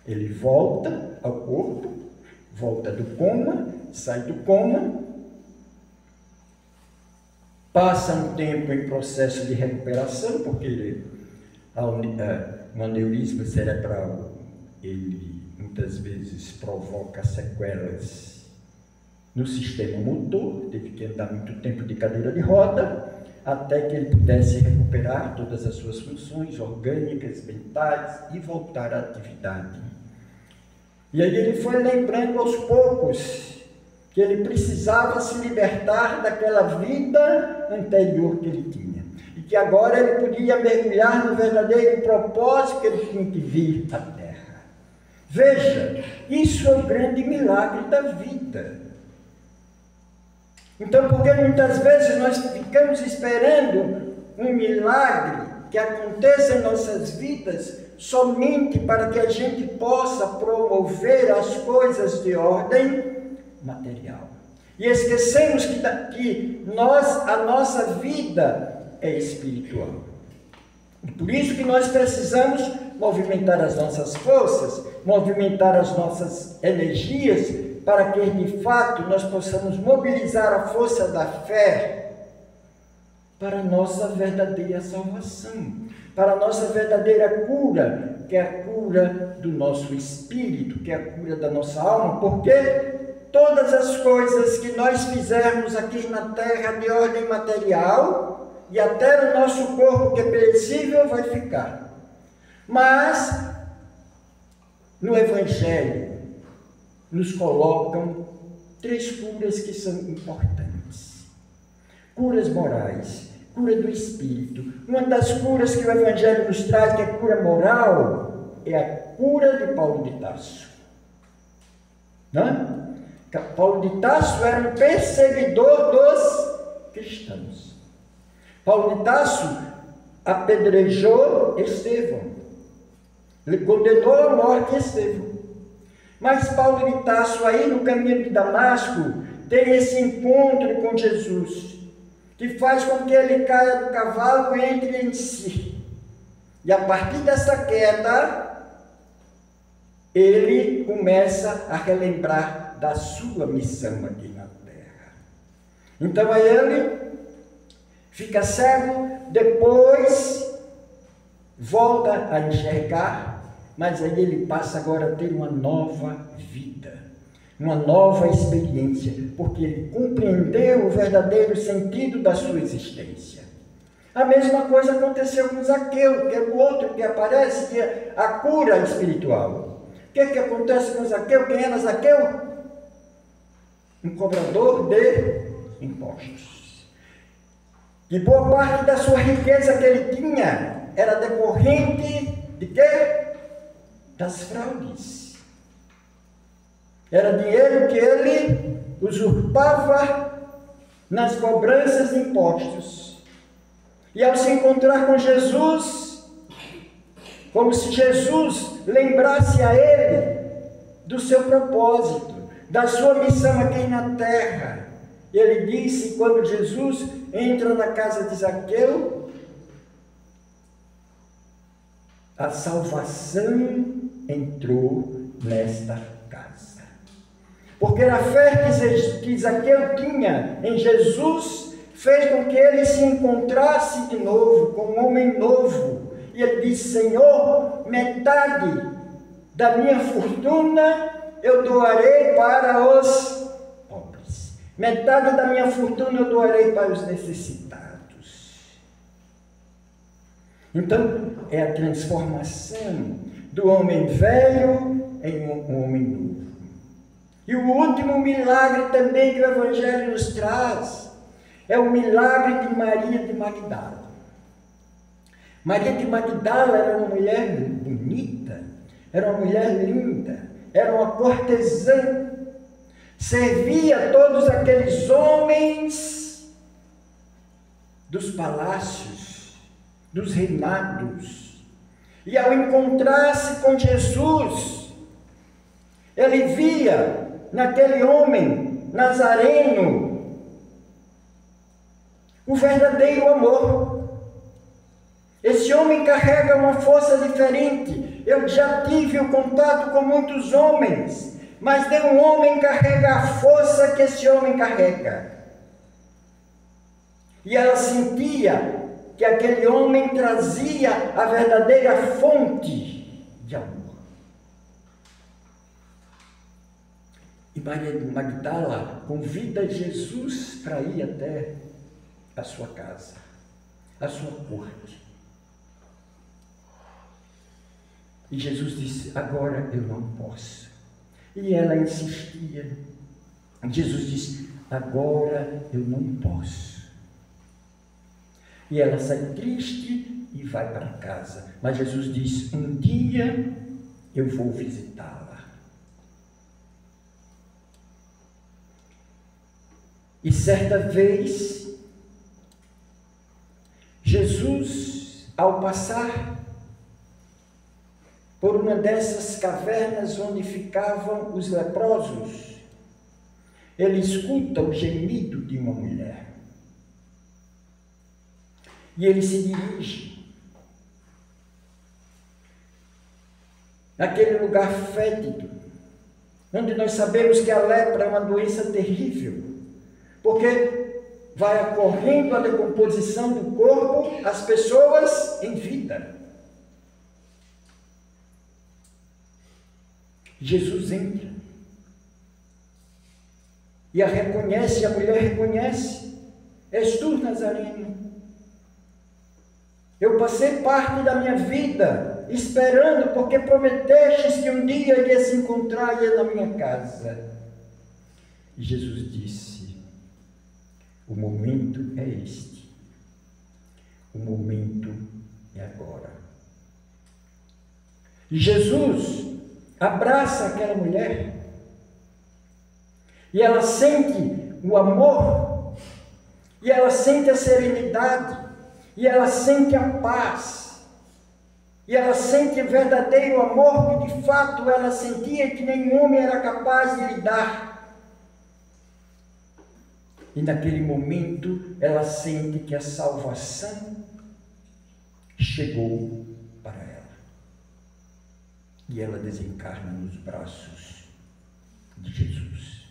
Ele volta ao corpo, volta do coma, sai do coma, passa um tempo em processo de recuperação, porque um aneurisma cerebral, ele muitas vezes provoca sequelas no sistema motor, teve que andar muito tempo de cadeira de roda, até que ele pudesse recuperar todas as suas funções orgânicas, mentais e voltar à atividade. E aí ele foi lembrando aos poucos que ele precisava se libertar daquela vida anterior que ele tinha. E que agora ele podia mergulhar no verdadeiro propósito que ele tinha que vir à Terra. Veja, isso é o grande milagre da vida. Então, porque muitas vezes nós ficamos esperando um milagre que aconteça em nossas vidas somente para que a gente possa promover as coisas de ordem material. E esquecemos que a nossa vida é espiritual. E por isso que nós precisamos movimentar as nossas forças, movimentar as nossas energias, para que de fato nós possamos mobilizar a força da fé para a nossa verdadeira salvação, para a nossa verdadeira cura, que é a cura do nosso espírito, que é a cura da nossa alma, porque todas as coisas que nós fizermos aqui na terra de ordem material, e até o nosso corpo que é perecível vai ficar. Mas no Evangelho nos colocam 3 curas que são importantes. Curas morais, cura do espírito. Uma das curas que o Evangelho nos traz, que é cura moral, é a cura de Paulo de Tarso. Não? Paulo de Tarso era um perseguidor dos cristãos. Paulo de Tarso apedrejou Estevão, ele condenou à morte Estevão. Mas Paulo de Tarso, aí no caminho de Damasco, tem esse encontro com Jesus, que faz com que ele caia do cavalo e entre em si. E a partir dessa queda, ele começa a relembrar da sua missão aqui na terra. Então aí ele fica cego, depois volta a enxergar, mas aí ele passa agora a ter uma nova vida, uma nova experiência, porque ele compreendeu o verdadeiro sentido da sua existência. A mesma coisa aconteceu com Zaqueu, que é o outro que aparece, que é a cura espiritual. O que acontece com Zaqueu? Quem era Zaqueu? Um cobrador de impostos. E boa parte da sua riqueza que ele tinha era decorrente de quê? Das fraudes. Era dinheiro que ele usurpava nas cobranças de impostos. E ao se encontrar com Jesus, como se Jesus lembrasse a ele do seu propósito, da sua missão aqui na terra. Ele disse, quando Jesus entra na casa de Zaqueu, a salvação entrou nesta casa. Porque a fé que Zaqueu tinha em Jesus fez com que ele se encontrasse de novo, com um homem novo. E ele disse, Senhor, metade da minha fortuna eu doarei para os pobres. Metade da minha fortuna eu doarei para os necessitados. Então, é a transformação do homem velho em um homem novo. E o último milagre também que o Evangelho nos traz é o milagre de Maria de Magdala. Maria de Magdala era uma mulher bonita, era uma mulher linda, era uma cortesã, servia todos aqueles homens dos palácios, dos reinados. E ao encontrar-se com Jesus, ele via naquele homem nazareno o verdadeiro amor. Esse homem carrega uma força diferente. Eu já tive o contato com muitos homens, mas nenhum homem carrega a força que esse homem carrega. E ela sentia que aquele homem trazia a verdadeira fonte de amor. E Maria de Magdala convida Jesus para ir até a sua casa, a sua corte. E Jesus disse: agora eu não posso. E ela insistia. Jesus disse: agora eu não posso. E ela sai triste e vai para casa. Mas Jesus disse: um dia eu vou visitá-la. E certa vez, Jesus, ao passar por uma dessas cavernas onde ficavam os leprosos, ele escuta o gemido de uma mulher. E ele se dirige naquele lugar fétido, onde nós sabemos que a lepra é uma doença terrível, porque vai ocorrendo a decomposição do corpo, as pessoas em vida. Jesus entra e a reconhece, a mulher reconhece: és tu, Nazareno. Eu passei parte da minha vida esperando, porque prometestes que um dia iria se encontrar na minha casa. E Jesus disse: o momento é este, o momento é agora. E Jesus abraça aquela mulher, e ela sente o amor, e ela sente a serenidade, e ela sente a paz, e ela sente o verdadeiro amor que de fato ela sentia que nenhum homem era capaz de lhe dar. E naquele momento ela sente que a salvação chegou para ela. E ela desencarna nos braços de Jesus.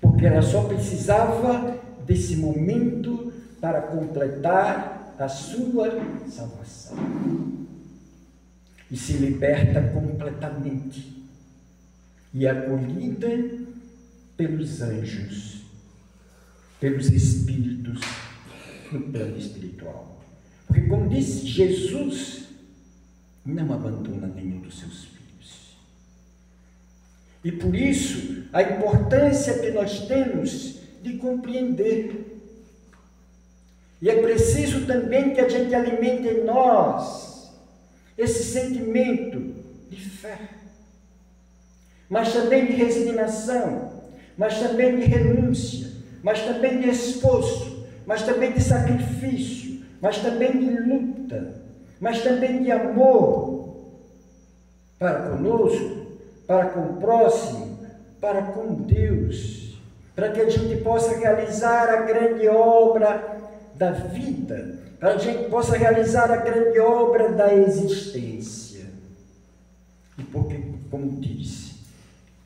Porque ela só precisava desse momento para completar a sua salvação. E se liberta completamente. E é acolhida pelos anjos, pelos espíritos no plano espiritual. Porque, como disse, Jesus não abandona nenhum dos seus filhos. E por isso, a importância que nós temos de compreender. E é preciso também que a gente alimente em nós esse sentimento de fé, mas também de resignação, mas também de renúncia, mas também de esforço, mas também de sacrifício, mas também de luta, mas também de amor para conosco, para com o próximo, para com Deus, para que a gente possa realizar a grande obra da vida, para que a gente possa realizar a grande obra da existência. E porque, como disse,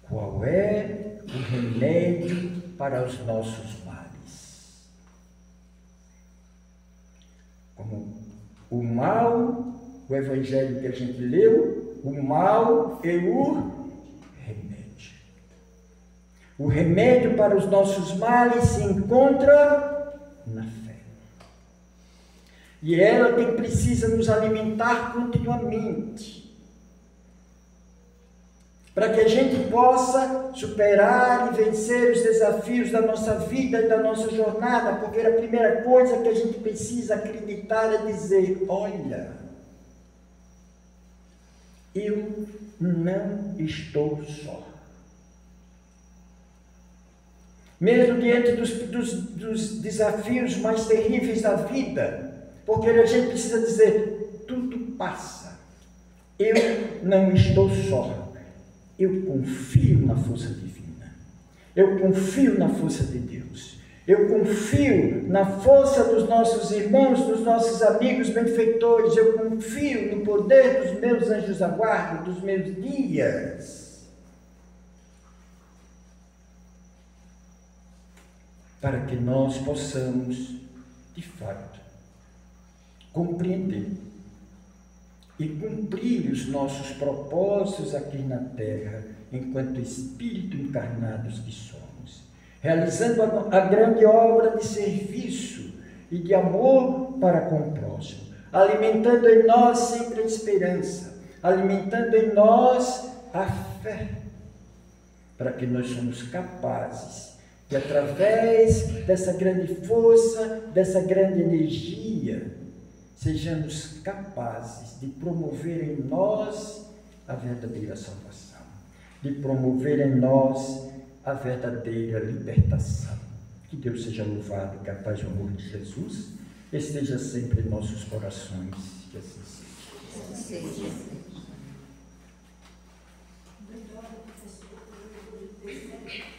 qual é o remédio para os nossos males? Como o mal, o evangelho que a gente leu, o mal e o remédio. O remédio para os nossos males se encontra na fé. E é ela quem precisa nos alimentar continuamente, para que a gente possa superar e vencer os desafios da nossa vida e da nossa jornada, porque a primeira coisa que a gente precisa acreditar é dizer: olha, eu não estou só. Mesmo diante dos desafios mais terríveis da vida, porque a gente precisa dizer: tudo passa, eu não estou só. Eu confio na força divina, eu confio na força de Deus, eu confio na força dos nossos irmãos, dos nossos amigos benfeitores, eu confio no poder dos meus anjos da guarda, dos meus guias, para que nós possamos, de fato, compreender e cumprir os nossos propósitos aqui na Terra, enquanto espírito encarnados que somos, realizando a grande obra de serviço e de amor para com o próximo, alimentando em nós sempre a esperança, alimentando em nós a fé, para que nós somos capazes de, através dessa grande força, dessa grande energia, sejamos capazes de promover em nós a verdadeira salvação, de promover em nós a verdadeira libertação. Que Deus seja louvado, que a paz e o amor de Jesus esteja sempre em nossos corações, que assim seja. Assim seja.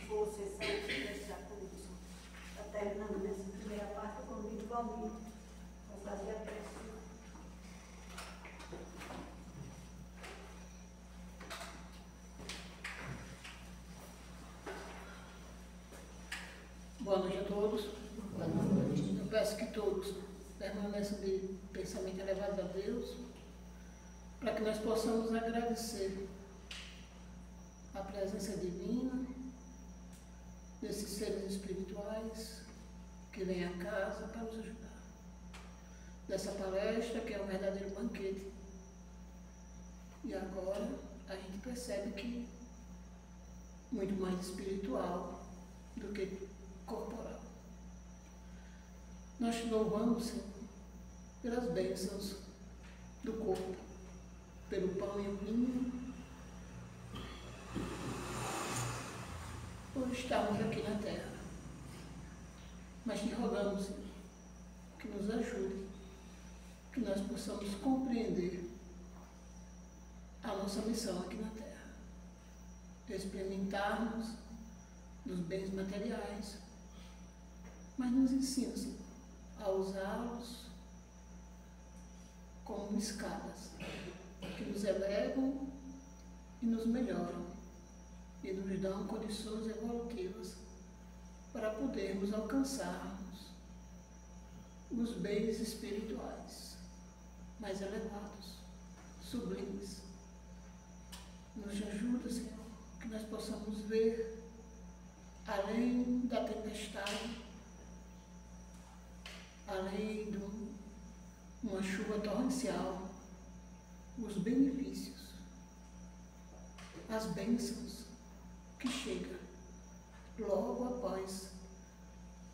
Força e saúde para estar conosco. Está terminando nessa primeira parte, eu convido o Valmir para fazer a prece. Boa noite a todos. Boa noite. Eu peço que todos permaneçam de pensamento elevado a Deus, para que nós possamos agradecer a presença divina desses seres espirituais que vêm à casa para nos ajudar. Dessa palestra, que é um verdadeiro banquete. E agora a gente percebe que muito mais espiritual do que corporal. Nós te louvamos, Senhor, pelas bênçãos do corpo, pelo pão e o vinho, por estarmos aqui na terra. Mas te rogamos, Senhor, que nos ajude, que nós possamos compreender a nossa missão aqui na terra, experimentarmos dos bens materiais, mas nos ensina, Senhor, a usá-los como escadas que nos elevam e nos melhoram e nos dão condições evolutivas para podermos alcançarmos os bens espirituais mais elevados, sublimes. Nos ajuda, Senhor, que nós possamos ver além da tempestade, além de uma chuva torrencial, os benefícios, as bênçãos que chegam logo após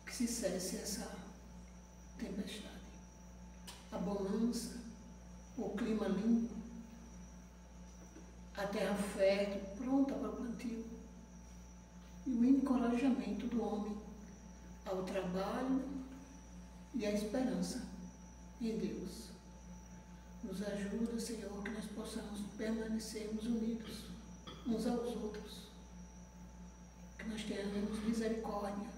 que se cesse essa tempestade. A bonança, o clima limpo, a terra fértil, pronta para o plantio, e o encorajamento do homem ao trabalho e à esperança em Deus. Nos ajuda, Senhor, que nós possamos permanecermos unidos uns aos outros, que nós tenhamos misericórdia,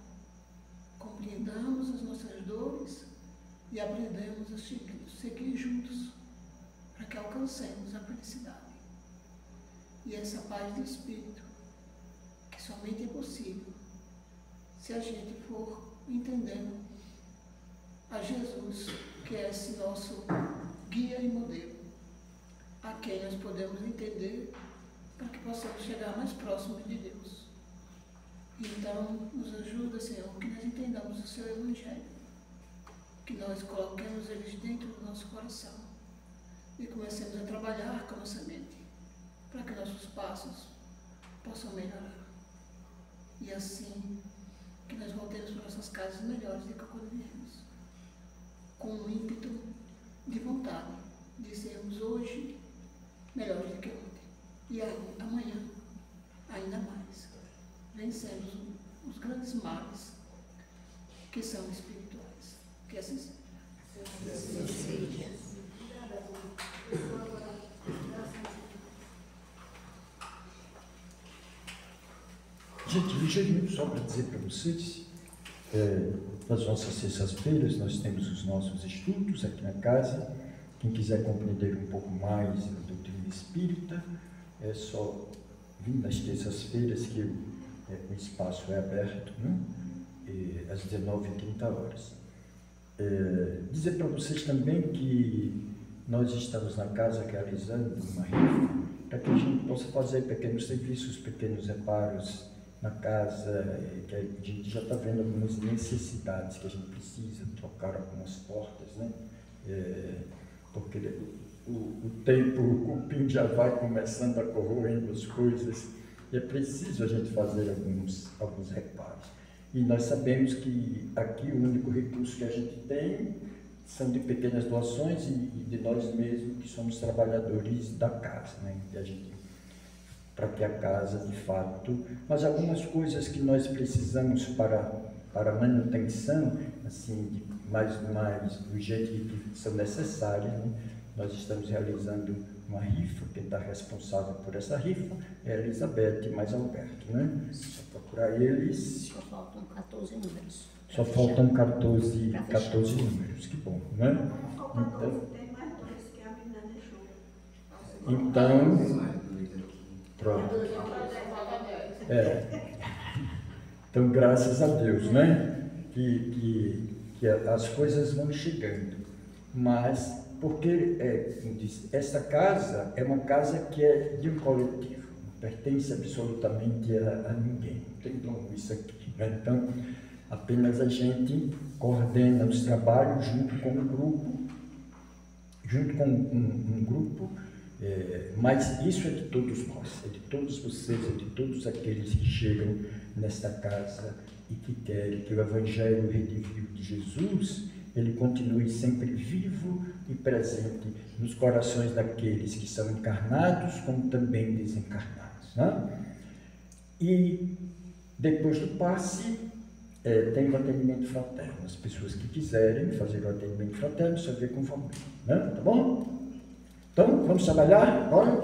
compreendamos as nossas dores e aprendamos a seguir juntos para que alcancemos a felicidade. E essa paz do Espírito, que somente é possível se a gente for entendendo a Jesus, que é esse nosso guia e modelo, a quem nós podemos entender para que possamos chegar mais próximos de Deus. Então, nos ajuda, Senhor, que nós entendamos o Seu Evangelho, que nós coloquemos eles dentro do nosso coração e comecemos a trabalhar com a nossa mente, para que nossos passos possam melhorar. E assim, que nós voltemos para nossas casas melhores do que quando viemos, com um ímpeto de vontade de sermos hoje melhores do que ontem. E amanhã, ainda mais, vencemos os grandes males que são espirituais. Que assim seja. Assim seja. Gente, ligeiramente só para dizer para vocês, nas nossas sextas-feiras nós temos os nossos estudos aqui na casa. Quem quiser compreender um pouco mais a doutrina espírita, é só vir nas terças-feiras que o espaço é aberto, né? Às 19h30. Dizer para vocês também que nós estamos na casa realizando uma rifa para que a gente possa fazer pequenos serviços, pequenos reparos na casa, que a gente já está vendo algumas necessidades que a gente precisa trocar algumas portas, né? Porque o tempo, o cupim já vai começando a corroendo as coisas e é preciso a gente fazer alguns reparos. E nós sabemos que aqui o único recurso que a gente tem são de pequenas doações e de nós mesmos que somos trabalhadores da casa, né? E a gente, para que a casa de fato, mas algumas coisas que nós precisamos para manutenção, assim, mais do jeito que são necessárias, né? Nós estamos realizando uma rifa, quem está responsável por essa rifa é a Elizabeth e mais Alberto, né? Só procurar eles. Só faltam 14 números. Só faltam 14 números, que bom, né? Então, tem mais dois que a menina deixou. Então, pronto. Então, graças a Deus, né? Que as coisas vão chegando. Mas, porque, como disse, essa casa é uma casa que é de um coletivo, não pertence absolutamente a ninguém. Não tem dono isso aqui, né? Então, apenas a gente coordena os trabalhos junto com um grupo, mas isso é de todos nós, é de todos vocês, é de todos aqueles que chegam nesta casa e que querem que o Evangelho redimido de Jesus, ele continue sempre vivo e presente nos corações daqueles que são encarnados, como também desencarnados, né? E depois do passe, tem o atendimento fraterno. As pessoas que quiserem fazer o atendimento fraterno, só ver com família, né? Tá bom? Então, vamos trabalhar agora?